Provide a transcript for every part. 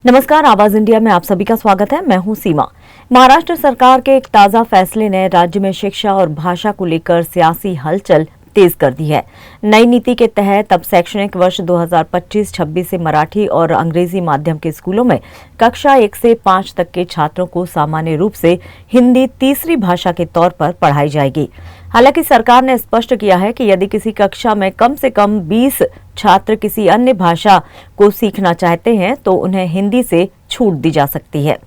नमस्कार, आवाज इंडिया में आप सभी का स्वागत है। मैं हूं सीमा। महाराष्ट्र सरकार के एक ताजा फैसले ने राज्य में शिक्षा और भाषा को लेकर सियासी हलचल तेज कर दी है। नई नीति के तहत अब शैक्षणिक वर्ष 2025-26 से मराठी और अंग्रेजी माध्यम के स्कूलों में कक्षा 1 से 5 तक के छात्रों को सामान्य रूप से हिंदी तीसरी भाषा के तौर पर पढ़ाई जाएगी। हालांकि सरकार ने स्पष्ट किया है कि यदि किसी कक्षा में कम से कम 20 छात्र किसी अन्य भाषा को सीखना चाहते हैं तो उन्हें हिंदी से छूट दी जा सकती है।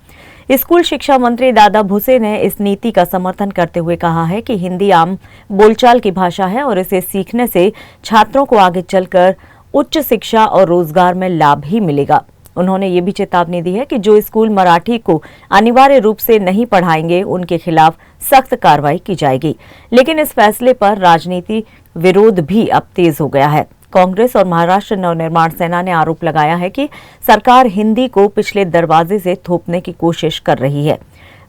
स्कूल शिक्षा मंत्री दादा भुसे ने इस नीति का समर्थन करते हुए कहा है कि हिंदी आम बोलचाल की भाषा है और इसे सीखने से छात्रों को आगे चलकर उच्च शिक्षा और रोजगार में लाभ ही मिलेगा। उन्होंने ये भी चेतावनी दी है कि जो स्कूल मराठी को अनिवार्य रूप से नहीं पढ़ाएंगे उनके खिलाफ सख्त कार्रवाई की जाएगी। लेकिन इस फैसले पर राजनीति विरोध भी अब तेज हो गया है। कांग्रेस और महाराष्ट्र नवनिर्माण सेना ने आरोप लगाया है कि सरकार हिंदी को पिछले दरवाजे से थोपने की कोशिश कर रही है।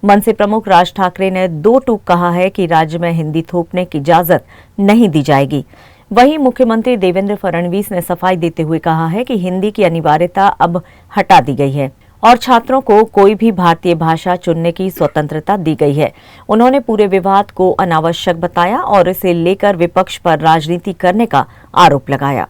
मनसे प्रमुख राज ठाकरे ने दो टूक कहा है कि राज्य में हिंदी थोपने की इजाजत नहीं दी जाएगी। वहीं मुख्यमंत्री देवेंद्र फडणवीस ने सफाई देते हुए कहा है कि हिंदी की अनिवार्यता अब हटा दी गई है और छात्रों को कोई भी भारतीय भाषा चुनने की स्वतंत्रता दी गई है। उन्होंने पूरे विवाद को अनावश्यक बताया और इसे लेकर विपक्ष पर राजनीति करने का आरोप लगाया।